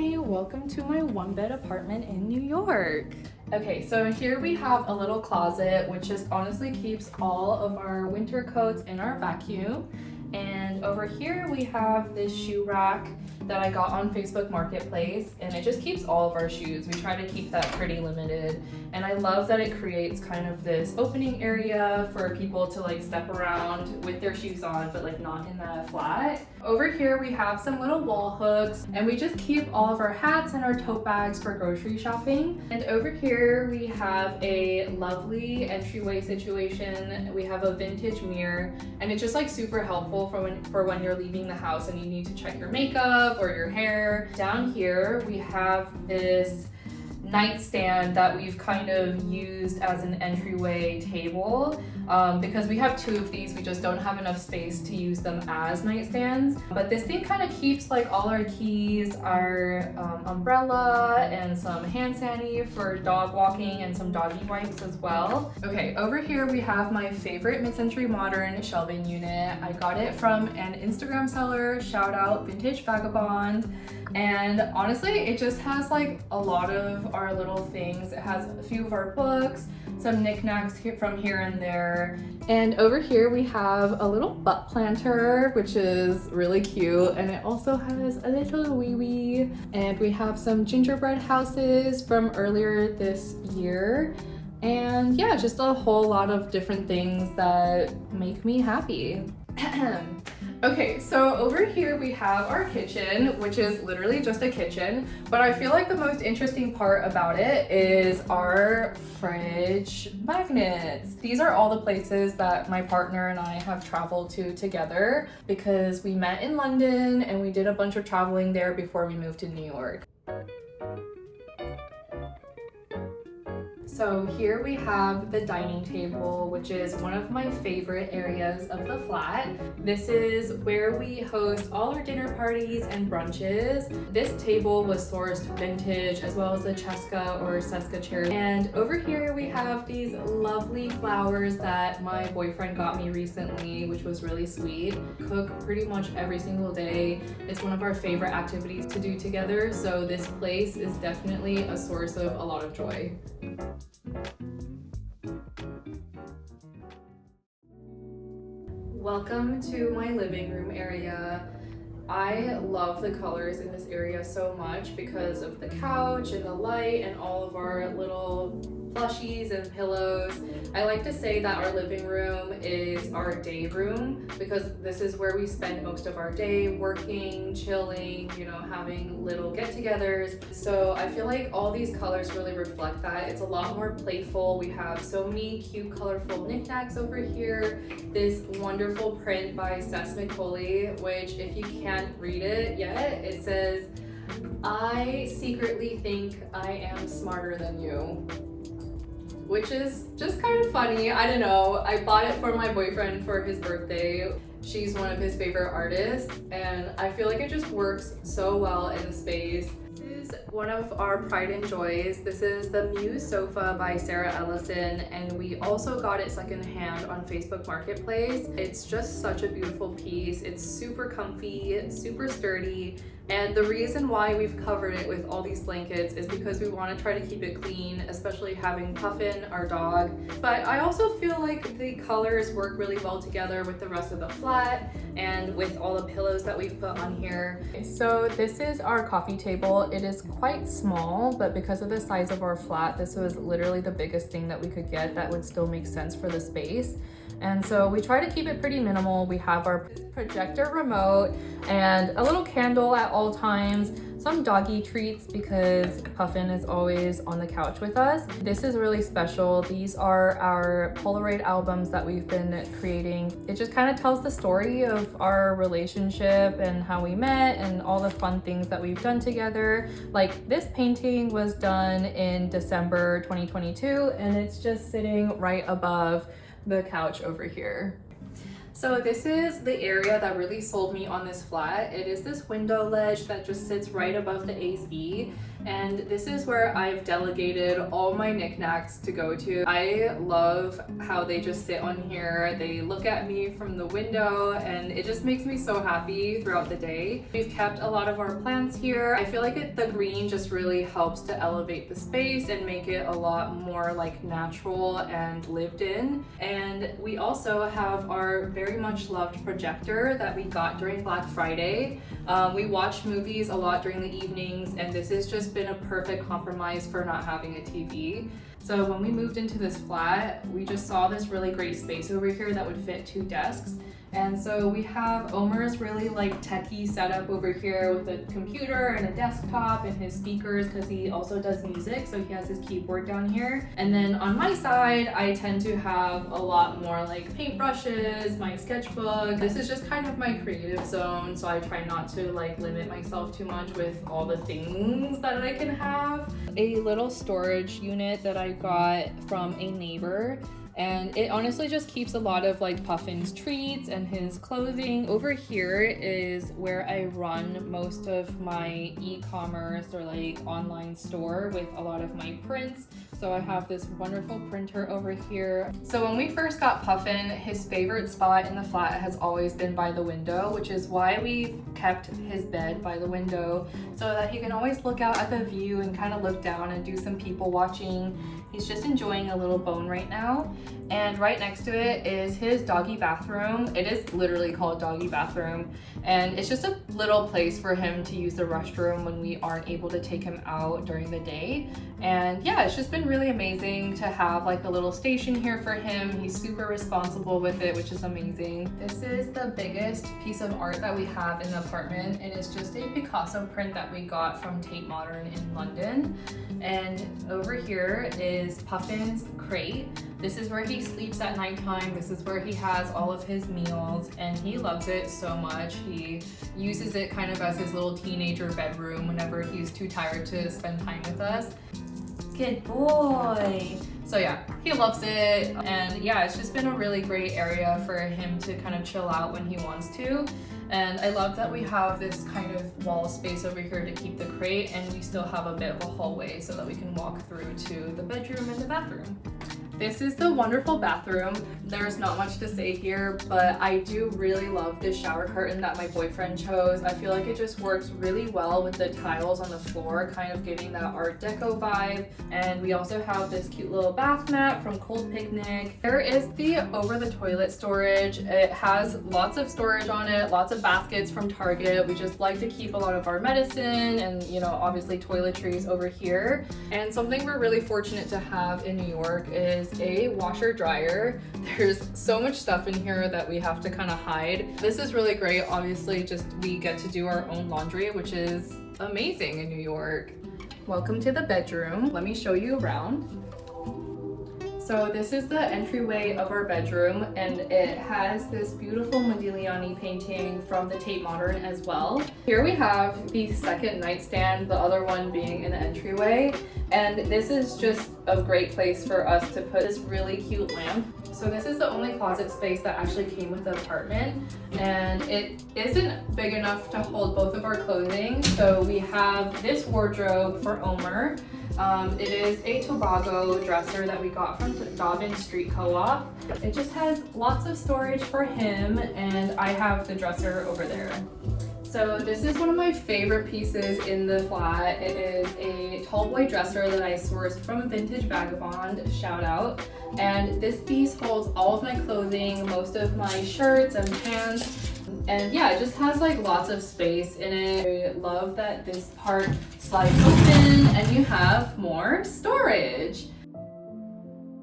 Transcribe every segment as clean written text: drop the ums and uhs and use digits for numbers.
Hi, welcome to my one-bed apartment in New York. Okay, so here we have a little closet which just honestly keeps all of our winter coats in our vacuum. And over here we have this shoe rack that I got on Facebook Marketplace, and it just keeps all of our shoes. We try to keep that pretty limited, and I love that it creates kind of this opening area for people to like step around with their shoes on, but like not in the flat. Over here we have some little wall hooks, and we just keep all of our hats and our tote bags for grocery shopping. And over here we have a lovely entryway situation. We have a vintage mirror, and it's just like super helpful for when you're leaving the house and you need to check your makeup or your hair. Down here we have this nightstand that we've kind of used as an entryway table because we have two of these. We just don't have enough space to use them as nightstands, but this thing kind of keeps like all our keys, our umbrella, and some hand sanitizer for dog walking, and some doggy wipes as well. Okay, over here we have my favorite mid-century modern shelving unit. I got it from an Instagram seller, shout out Vintage Vagabond. And honestly, it just has like a lot of our little things. It has a few of our books, some knickknacks from here and there. And over here we have a little butt planter, which is really cute. And it also has a little wee wee. And we have some gingerbread houses from earlier this year. And yeah, just a whole lot of different things that make me happy. Okay, so over here we have our kitchen, which is literally just a kitchen, but I feel like the most interesting part about it is our fridge magnets. These are all the places that my partner and I have traveled to together because we met in London and we did a bunch of traveling there before we moved to New York. So here we have the dining table, which is one of my favorite areas of the flat. This is where we host all our dinner parties and brunches. This table was sourced vintage, as well as the Cheska or Seska chair. And over here we have these lovely flowers that my boyfriend got me recently, which was really sweet. Cook pretty much every single day. It's one of our favorite activities to do together, so this place is definitely a source of a lot of joy. Welcome to my living room area. I love the colors in this area so much because of the couch and the light and all of our little plushies and pillows. I like to say that our living room is our day room because this is where we spend most of our day working, chilling, you know, having little get-togethers. So I feel like all these colors really reflect that. It's a lot more playful. We have so many cute, colorful knickknacks over here. This wonderful print by Sess McCauley, which if you can't read it yet, it says, "I secretly think I am smarter than you," which is just kind of funny. I don't know. I bought it for my boyfriend for his birthday. She's one of his favorite artists, and I feel like it just works so well in the space. This is one of our pride and joys. This is the Muse sofa by Sarah Ellison, and we also got it secondhand on Facebook Marketplace. It's just such a beautiful piece. It's super comfy, super sturdy, and the reason why we've covered it with all these blankets is because we want to try to keep it clean, especially having Puffin, our dog. But I also feel like the colors work really well together with the rest of the flat and with all the pillows that we've put on here. So this is our coffee table. It is quite small, but because of the size of our flat, this was literally the biggest thing that we could get that would still make sense for the space. And so we try to keep it pretty minimal. We have our projector remote and a little candle at all times, some doggy treats because Puffin is always on the couch with us. This is really special. These are our Polaroid albums that we've been creating. It just kind of tells the story of our relationship and how we met and all the fun things that we've done together. Like this painting was done in December 2022, and it's just sitting right above the couch over here. So this is the area that really sold me on this flat. It is this window ledge that just sits right above the AC, and this is where I've delegated all my knickknacks to go to. I love how they just sit on here. They look at me from the window and it just makes me so happy throughout the day. We've kept a lot of our plants here. I feel like the green just really helps to elevate the space and make it a lot more like natural and lived in. And we also have our very much loved projector that we got during Black Friday. We watch movies a lot during the evenings, and this has just been a perfect compromise for not having a TV. So when we moved into this flat, we just saw this really great space over here that would fit 2 desks. And so we have Omer's really like techie setup over here with a computer and a desktop and his speakers, because he also does music, so he has his keyboard down here. And then on my side, I tend to have a lot more like paintbrushes, my sketchbook. This is just kind of my creative zone, so I try not to like limit myself too much with all the things that I can have. A little storage unit that I got from a neighbor, and it honestly just keeps a lot of like Puffin's treats and his clothing. Over here is where I run most of my e-commerce or like online store with a lot of my prints. So I have this wonderful printer over here. So when we first got Puffin, his favorite spot in the flat has always been by the window, which is why we kept his bed by the window, so that he can always look out at the view and kind of look down and do some people watching. He's just enjoying a little bone right now. And right next to it is his doggy bathroom. It is literally called doggy bathroom. And it's just a little place for him to use the restroom when we aren't able to take him out during the day. And yeah, it's just been really amazing to have like a little station here for him. He's super responsible with it, which is amazing. This is the biggest piece of art that we have in the apartment. It is just a Picasso print that we got from Tate Modern in London. And over here is Puffin's crate. This is where he sleeps at nighttime. This is where he has all of his meals, and he loves it so much. He uses it kind of as his little teenager bedroom whenever he's too tired to spend time with us. Good boy. So yeah, he loves it. And yeah, it's just been a really great area for him to kind of chill out when he wants to. And I love that we have this kind of wall space over here to keep the crate, and we still have a bit of a hallway so that we can walk through to the bedroom and the bathroom. This is the wonderful bathroom. There's not much to say here, but I do really love this shower curtain that my boyfriend chose. I feel like it just works really well with the tiles on the floor, kind of giving that Art Deco vibe. And we also have this cute little bath mat from Cold Picnic. There is the over the toilet storage. It has lots of storage on it, lots of baskets from Target. We just like to keep a lot of our medicine and, you know, obviously toiletries over here. And something we're really fortunate to have in New York is a washer dryer. There's so much stuff in here that we have to kind of hide. This is really great. Obviously, just we get to do our own laundry, which is amazing in New York. Welcome to the bedroom. Let me show you around. So this is the entryway of our bedroom, and it has this beautiful Modigliani painting from the Tate Modern as well. Here we have the second nightstand, the other one being in the entryway, and this is just a great place for us to put this really cute lamp. So this is the only closet space that actually came with the apartment, and it isn't big enough to hold both of our clothing, so we have this wardrobe for Omer. It is a Tobago dresser that we got from Dobbin Street Co-op. It just has lots of storage for him, and I have the dresser over there. So this is one of my favorite pieces in the flat. It is a tall boy dresser that I sourced from Vintage Vagabond, shout out. And this piece holds all of my clothing, most of my shirts and pants. And yeah, it just has like lots of space in it. I love that this part slides open and you have more storage.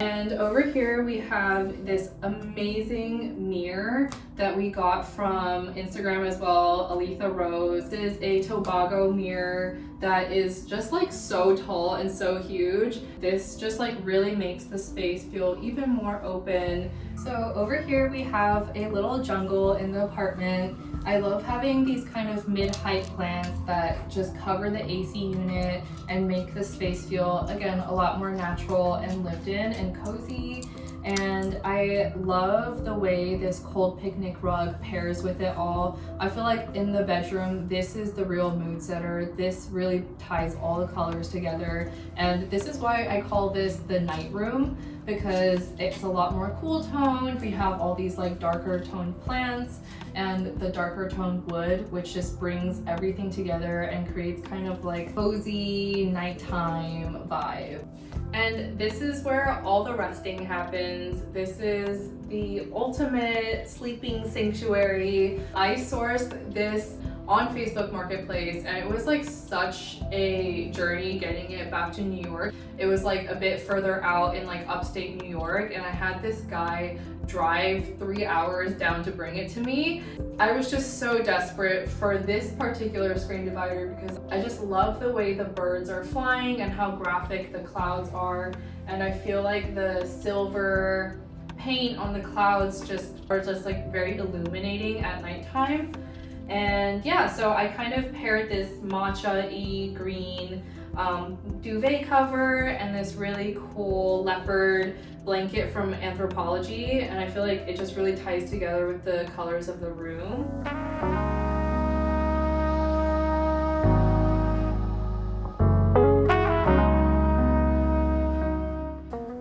And over here we have this amazing mirror that we got from Instagram as well, Aletha Rose. This is a Tobago mirror that is just like so tall and so huge. This just like really makes the space feel even more open. So over here we have a little jungle in the apartment. I love having these kind of mid-height plants that just cover the AC unit and make the space feel, again, a lot more natural and lived in and cozy. And I love the way this cold picnic rug pairs with it all. I feel like in the bedroom, this is the real mood setter. This really ties all the colors together. And this is why I call this the night room, because it's a lot more cool toned. We have all these like darker toned plants and the darker toned wood, which just brings everything together and creates kind of like cozy nighttime vibe. And this is where all the resting happens. This is the ultimate sleeping sanctuary. I sourced this on Facebook Marketplace, and it was like such a journey getting it back to New York. It was like a bit further out in like upstate New York, and I had this guy drive 3 hours down to bring it to me. I was just so desperate for this particular screen divider because I just love the way the birds are flying and how graphic the clouds are, and I feel like the silver paint on the clouds are just like very illuminating at nighttime. And yeah, so I kind of paired this matcha-y green duvet cover and this really cool leopard blanket from Anthropology, and I feel like it just really ties together with the colors of the room.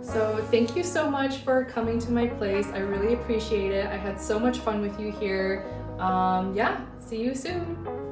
So thank you so much for coming to my place. I really appreciate it. I had so much fun with you here. Yeah, see you soon.